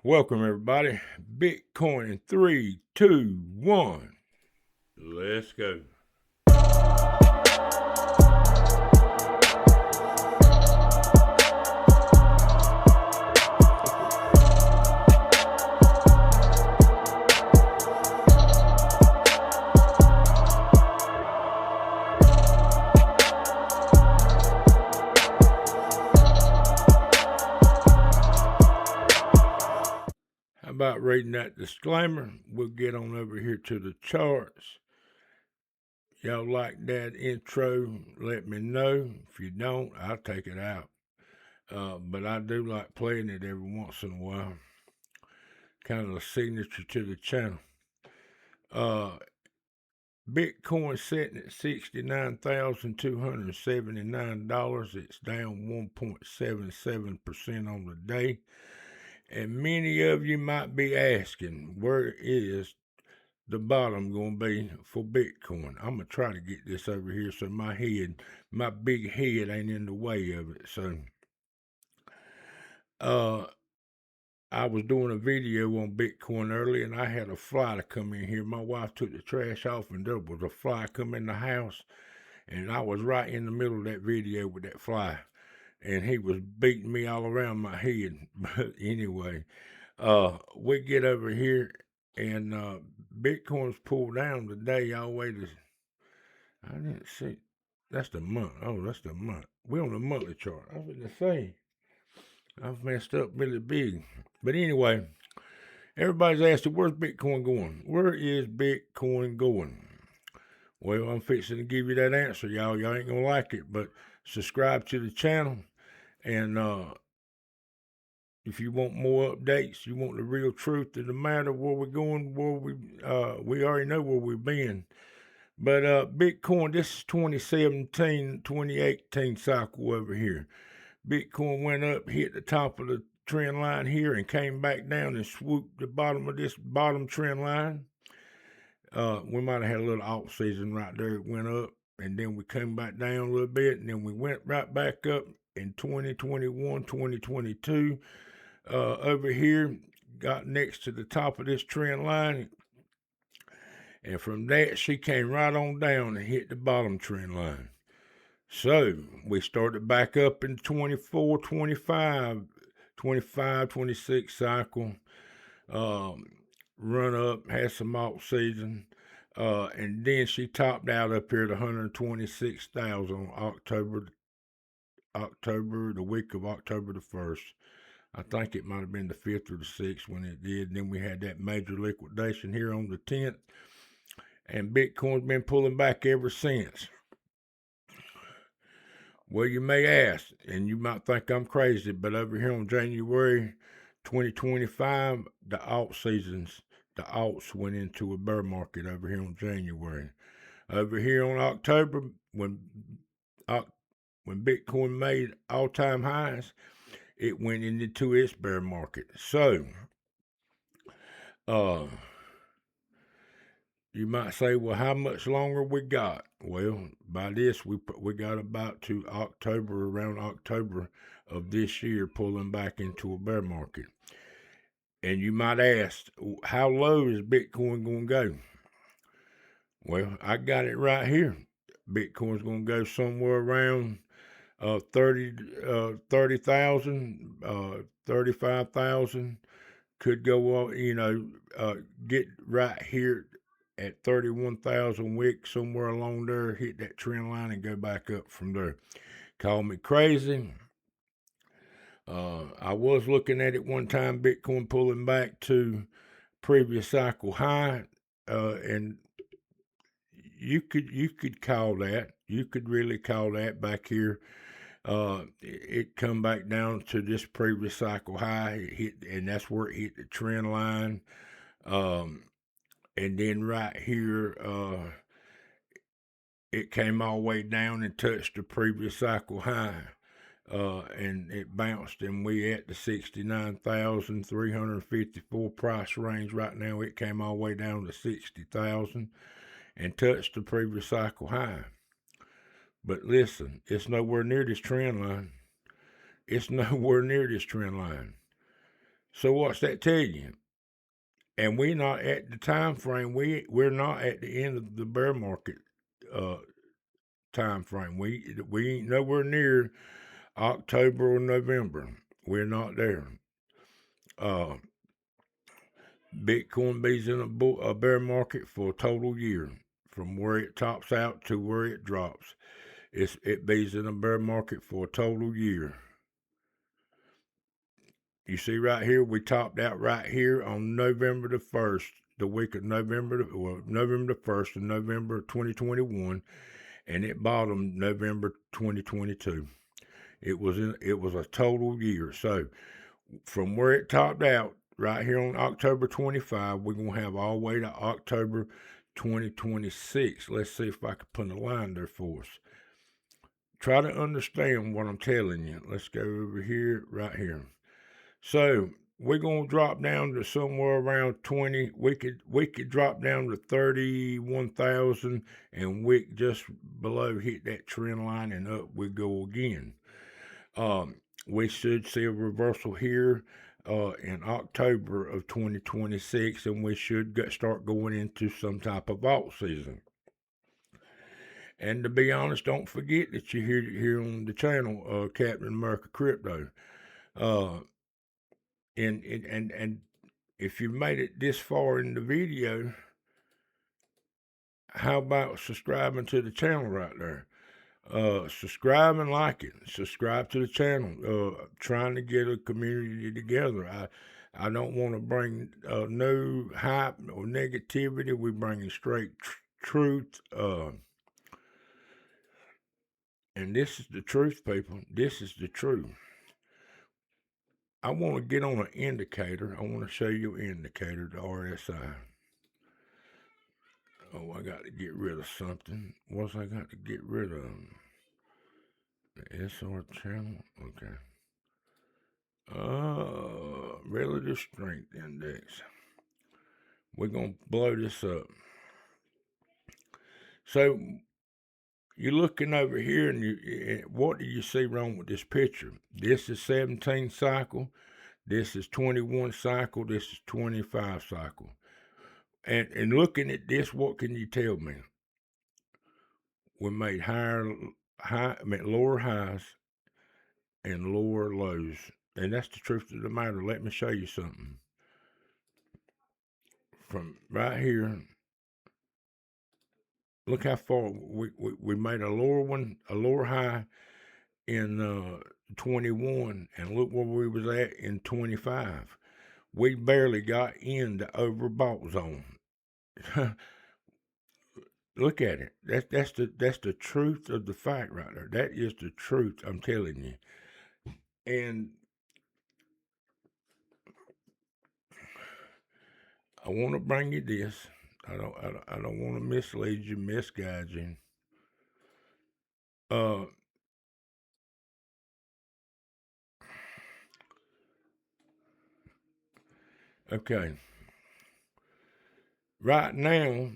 Welcome, everybody. Bitcoin in 3, 2, 1. Let's go. How about reading that disclaimer? We'll get on over here to the charts. Y'all like that intro? Let me know. If you don't, I'll take it out. But I do like playing it every once in a while. Kind of a signature to the channel. Bitcoin sitting at $69,279. It's down 1.77% on the day. And many of you might be asking, where is the bottom going to be for Bitcoin? I'm going to try to get this over here so my big head ain't in the way of it. So, I was doing a video on Bitcoin earlier, and I had a fly to come in here. My wife took the trash off, and there was a fly come in the house, and I was right in the middle of that video with that fly, and he was beating me all around my head. But anyway, we get over here, and Bitcoin's pulled down today all the way to, I didn't see, that's the month. Oh, that's the month. We're on the monthly chart. I was going to say, I've messed up really big. But anyway, everybody's asking, where's Bitcoin going? Where is Bitcoin going? Well, I'm fixing to give you that answer, y'all. Y'all ain't going to like it, but subscribe to the channel. And if you want more updates, you want the real truth of the matter, where we're going, we already know where we've been. But Bitcoin, this is 2017, 2018 cycle over here. Bitcoin went up, hit the top of the trend line here, and came back down and swooped the bottom of this bottom trend line. We might have had a little off season right there. It went up, and then we came back down a little bit, and then we went right back up in 2021, 2022. Over here, got next to the top of this trend line, and from that, she came right on down and hit the bottom trend line. So we started back up in 24, 25, 26 cycle, run up, had some off season, and then she topped out up here at 126,000 on the week of October the 1st. I think it might have been the 5th or the 6th when it did. Then we had that major liquidation here on the 10th, and Bitcoin's been pulling back ever since. Well, you may ask, and you might think I'm crazy, but over here on January 2025, the alts went into a bear market over here on January. Over here on October, when Bitcoin made all-time highs, it went into its bear market. So, you might say, well, how much longer we got? Well, by this, we got about to around October of this year, pulling back into a bear market. And you might ask, how low is Bitcoin going to go? Well, I got it right here. Bitcoin's going to go somewhere around 30,000, 35,000. Could go up, get right here at 31,000 wick, somewhere along there, hit that trend line and go back up from there. Call me crazy. I was looking at it one time, Bitcoin pulling back to previous cycle high, and you could call that. You could really call that back here. It come back down to this previous cycle high. It hit, and that's where it hit the trend line. And then right here, it came all the way down and touched the previous cycle high. And it bounced, and we at the 69,354 price range right now. It came all the way down to 60,000 and touched the previous cycle high. But listen, it's nowhere near this trend line. It's nowhere near this trend line. So what's that tell you? And we're not at the time frame. We're not at the end of the bear market time frame. We ain't nowhere near October or November. We're not there. Uh, Bitcoin be's in a bear market for a total year, from where it tops out to where it drops. It be's in a bear market for a total year. You see right here, we topped out right here on November the 1st, the week of November the 1st of November 2021, and it bottomed November 2022. It was a total year. So from where it topped out right here on October 25, we're gonna have all the way to October 2026. Let's see if I can put a line there for us. Try to understand what I'm telling you. Let's go over here, right here. So we're gonna drop down to somewhere around 20. We could drop down to 31,000, and wick just below hit that trend line, and up we go again. We should see a reversal here in October of 2026, and we should start going into some type of alt season. And to be honest, don't forget that you hear here on the channel, Captain America Crypto. And if you made it this far in the video, how about subscribing to the channel right there? Subscribe and like it. Subscribe to the channel. Trying to get a community together. I don't want to bring no hype or negativity. We're bringing straight truth. And this is the truth, people. This is the truth. I want to get on an indicator. I want to show you an indicator, the RSI. Oh, I got to get rid of something. What's I got to get rid of? The SR channel? Okay. Relative strength index. We're going to blow this up. So, you're looking over here, and what do you see wrong with this picture? This is 17 cycle. This is 21 cycle. This is 25 cycle. And looking at this, what can you tell me? We made lower highs and lower lows. And that's the truth of the matter. Let me show you something. From right here, look how far we made a lower high in 21, and look where we was at in 25. We barely got in the overbought zone. Look at it. That's the truth of the fact right there. That is the truth. I'm telling you. And I want to bring you this. I don't want to mislead you, misguide you. Okay. Right now,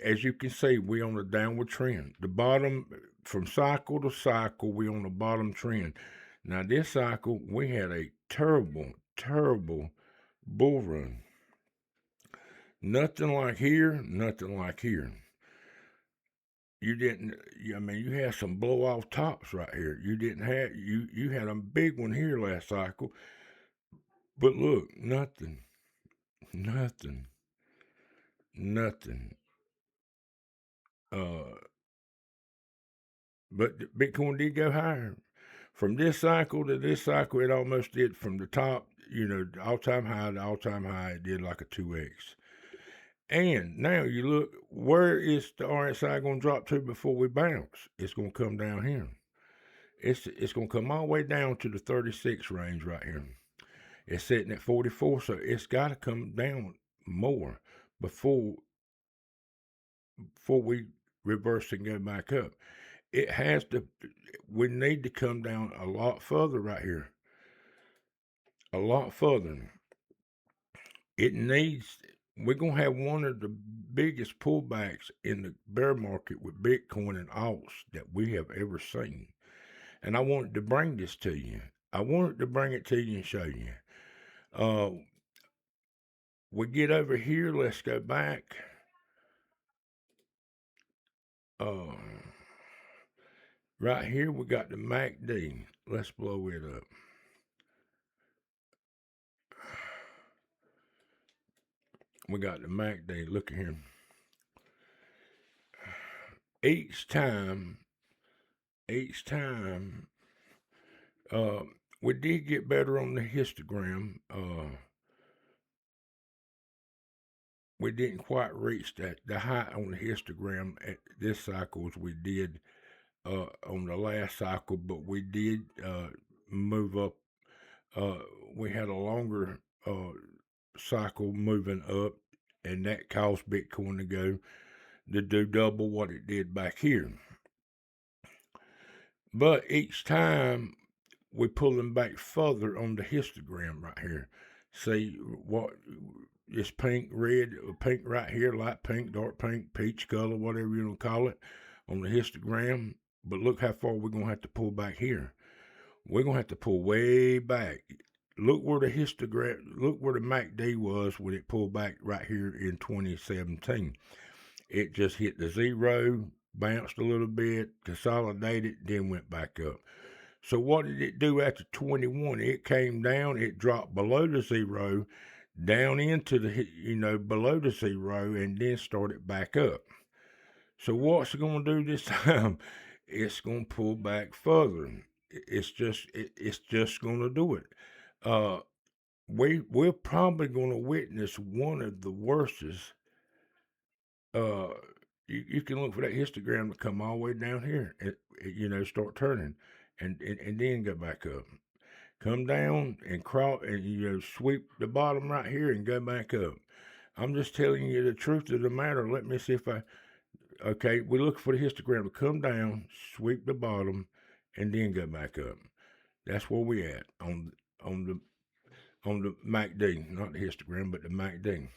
as you can see, we on a downward trend. The bottom, from cycle to cycle, we on the bottom trend. Now this cycle, we had a terrible bull run. Nothing like here, nothing like here. You didn't. I mean, you had some blow off tops right here. You didn't have. You had a big one here last cycle, but look, nothing. But Bitcoin did go higher. From this cycle to this cycle, it almost did from the top, all-time high to all-time high, it did like a 2x. And now you look, where is the RSI going to drop to before we bounce? It's going to come down here. It's going to come all the way down to the 36 range right here. It's sitting at 44, so it's got to come down more before we reverse and go back up. It has to. We need to come down a lot further right here. A lot further. It needs. We're gonna have one of the biggest pullbacks in the bear market with Bitcoin and alts that we have ever seen. And I wanted to bring this to you. I wanted to bring it to you and show you. We get over here. Let's go back. Right here, we got the MACD. Let's blow it up. We got the MACD. Look at here. Each time, we did get better on the histogram. We didn't quite reach the height on the histogram at this cycle as we did on the last cycle, but we did move up. We had a longer cycle moving up, and that caused Bitcoin to do double what it did back here. But each time we pull them back further on the histogram right here. See what this pink, red, pink right here, light pink, dark pink, peach color, whatever you want to call it, on the histogram. But look how far we're going to have to pull back here. We're going to have to pull way back. Look where the MACD was when it pulled back right here in 2017. It just hit the zero, bounced a little bit, consolidated, then went back up. So what did it do after 21? It came down, it dropped below the zero, down into the, below the zero, and then started back up. So what's it going to do this time? It's going to pull back further. It's just going to do it. We're probably going to witness one of the worstest. You can look for that histogram to come all the way down here, and start turning, and then go back up. Come down and crawl, and sweep the bottom right here and go back up. I'm just telling you the truth of the matter. Let me see if okay, we look for the histogram to come down, sweep the bottom, and then go back up. That's where we at on the MACD, not the histogram, but the MACD.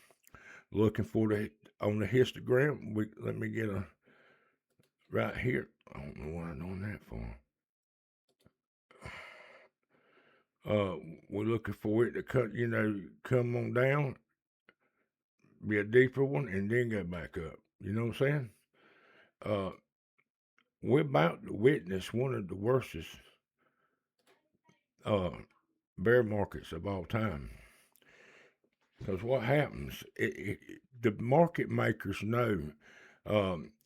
Looking for on the histogram. Let me get a right here. I don't know what I'm doing that for. We're looking for it to come on down, be a deeper one, and then go back up. You know what I'm saying? We're about to witness one of the worstest bear markets of all time. Because what happens, the market makers know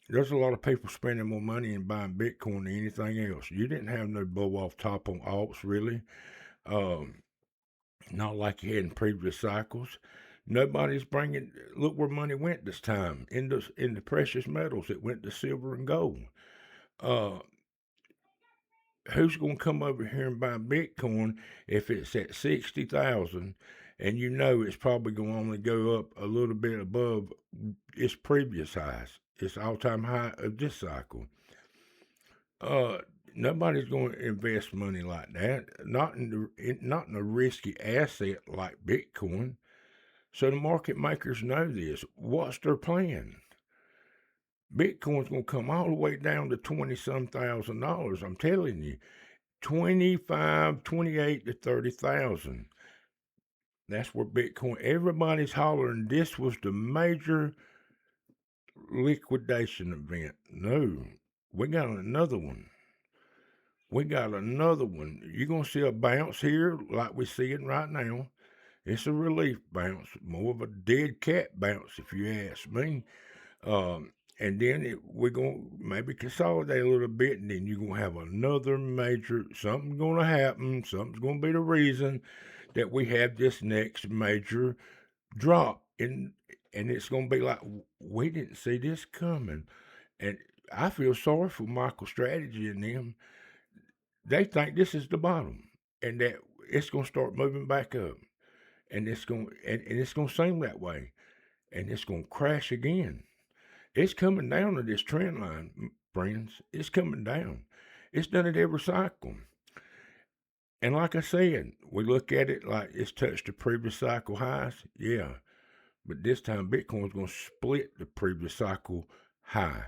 there's a lot of people spending more money in buying Bitcoin than anything else. You didn't have no blow off top on alts, really. Not like you had in previous cycles. Nobody's look where money went this time. In the precious metals, it went to silver and gold. Who's going to come over here and buy Bitcoin if it's at 60,000 and it's probably going to only go up a little bit above its previous highs, its all-time high of this cycle? Nobody's going to invest money like that, not in a risky asset like Bitcoin. So the market makers know this. What's their plan? Bitcoin's going to come all the way down to $20-some thousand. I'm telling you, 25, 28 to 30,000. That's where Bitcoin. Everybody's hollering this was the major liquidation event. No, we got another one. You're going to see a bounce here like we're seeing right now. It's a relief bounce, more of a dead cat bounce, if you ask me. And then we're going to maybe consolidate a little bit, and then you're going to have another major, something's going to happen, something's going to be the reason that we have this next major drop. And it's going to be like, we didn't see this coming. And I feel sorry for MicroStrategy and them. They think this is the bottom, and that it's going to start moving back up. And it's going to seem that way, and it's going to crash again. It's coming down to this trend line, friends. It's coming down. It's done it every cycle. And like I said, we look at it like it's touched the previous cycle highs. Yeah. But this time Bitcoin's going to split the previous cycle high.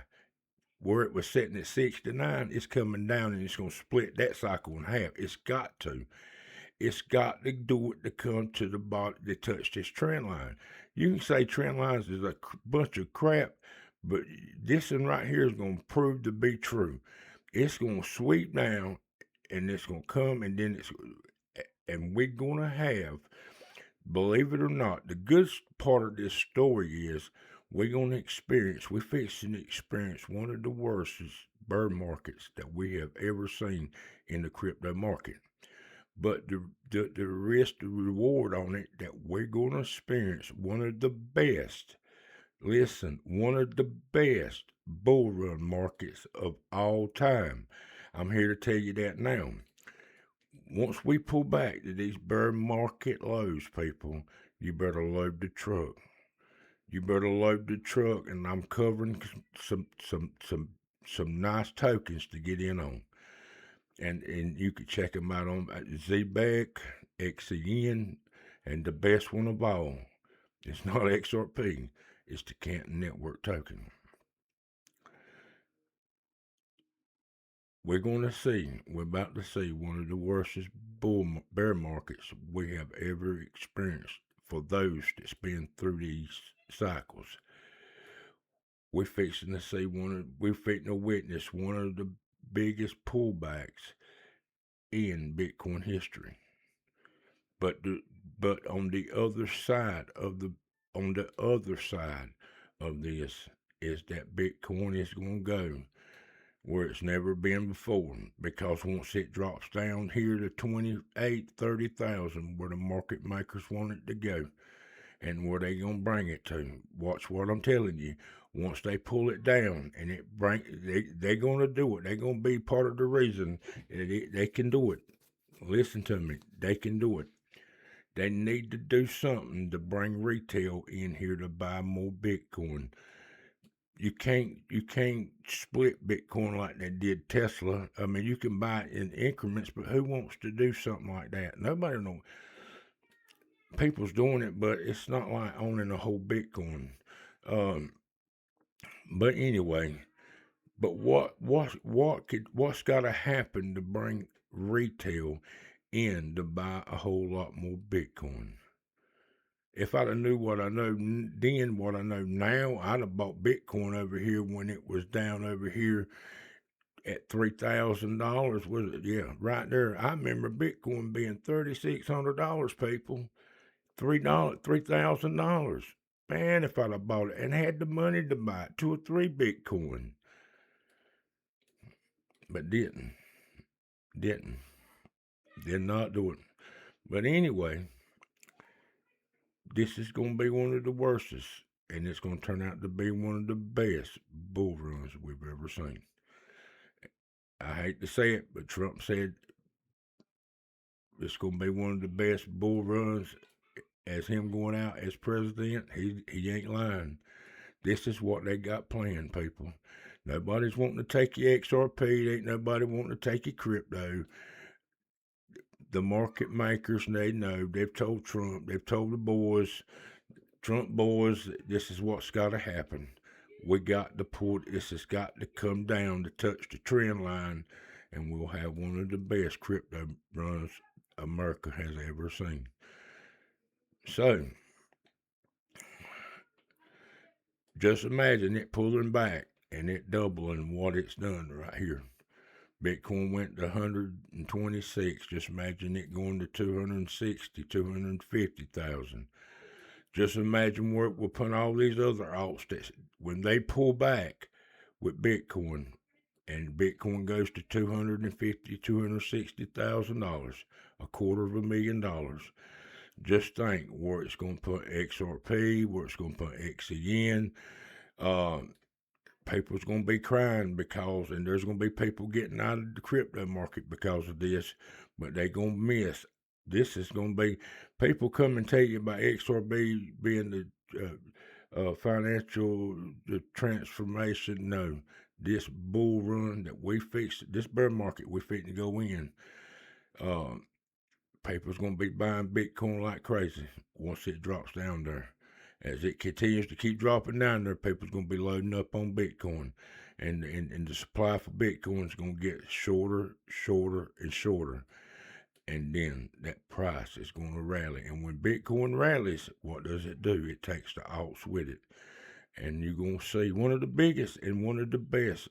Where it was sitting at 69, it's coming down and it's going to split that cycle in half. It's got to. it's got to do it to come to the bottom to touch this trend line. You can say trend lines is a bunch of crap, but this one right here is going to prove to be true. It's going to sweep down, and it's going to come, and then and we're going to have, believe it or not, the good part of this story is we're fixing to experience one of the worst bear markets that we have ever seen in the crypto market. But the risk, the reward on it, that we're going to experience one of the best, one of the best bull run markets of all time. I'm here to tell you that now. Once we pull back to these bear market lows, people, you better load the truck. You better load the truck, and I'm covering some nice tokens to get in on. And you can check them out on ZBEC, XCN, and the best one of all, it's not XRP, it's the Canton Network token. We're about to see one of the worstest bear markets we have ever experienced for those that's been through these cycles. We're fixing to witness one of the biggest pullbacks in Bitcoin history. But on the other side of this is that Bitcoin is going to go where it's never been before, because once it drops down here to 28, 30,000, where the market makers want it to go, and where they gonna bring it to. Watch what I'm telling you. Once they pull it down and they're gonna do it. They're gonna be part of the reason they can do it. Listen to me. They can do it. They need to do something to bring retail in here to buy more Bitcoin. You can't split Bitcoin like they did Tesla. I mean, you can buy it in increments, but who wants to do something like that? Nobody knows. People's doing it, but it's not like owning a whole Bitcoin. But anyway, what's got to happen to bring retail in to buy a whole lot more Bitcoin? If I'd have knew what I know then, what I know now, I'd have bought Bitcoin over here when it was down over here at $3,000. Was it? Yeah, right there. I remember Bitcoin being $3,600, people. $3,000. Man, if I'd have bought it and had the money to buy 2 or 3 Bitcoin, but did not do it. But anyway, this is going to be one of the worstest, and it's going to turn out to be one of the best bull runs we've ever seen. I hate to say it, but Trump said it's going to be one of the best bull runs as him going out as president. He ain't lying. This is what they got planned, people. Nobody's wanting to take your XRP. Ain't nobody wanting to take your crypto. The market makers, they know. They've told Trump. They've told the boys, Trump boys, this is what's got to happen. This has got to come down to touch the trend line, and we'll have one of the best crypto runs America has ever seen. So, just imagine it pulling back and it doubling what it's done right here. Bitcoin went to 126. Just imagine it going to 260, 250,000. Just imagine where it will put all these other alts that when they pull back with Bitcoin, and Bitcoin goes to $250,000, $260,000, $250,000. Just think where it's going to put XRP, where it's going to put XCN. People's going to be crying and there's going to be people getting out of the crypto market because of this, but they're going to miss. This is going to be, people come and tell you about XRP being the financial transformation. No, this bull run that we fixed, this bear market we fixing to go in, people's going to be buying Bitcoin like crazy once it drops down there. As it continues to keep dropping down there, people's going to be loading up on Bitcoin. And the supply for Bitcoin is going to get shorter, and shorter. and then that price is going to rally. And when Bitcoin rallies, what does it do? It takes the alts with it. And you're going to see one of the biggest and one of the best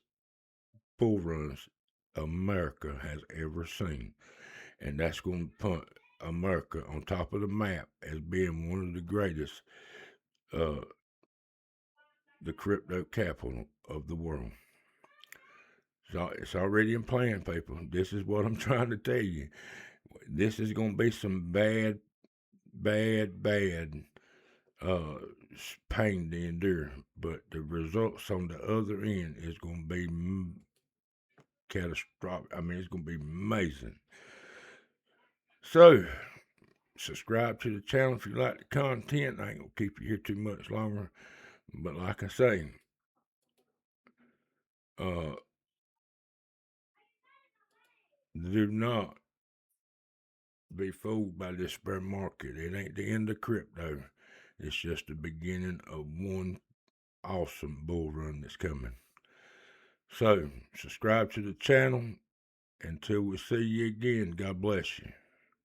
bull runs America has ever seen. And that's going to put America on top of the map as being one of the greatest, the crypto capital of the world. So it's already in plan, people. This is what I'm trying to tell you. This is going to be some bad pain to endure, but the results on the other end is going to be catastrophic. I mean, it's going to be amazing. So, subscribe to the channel if you like the content. I ain't going to keep you here too much longer, but like I say, do not be fooled by this bear market. It ain't the end of crypto. It's just the beginning of one awesome bull run that's coming. So, subscribe to the channel. Until we see you again, God bless you.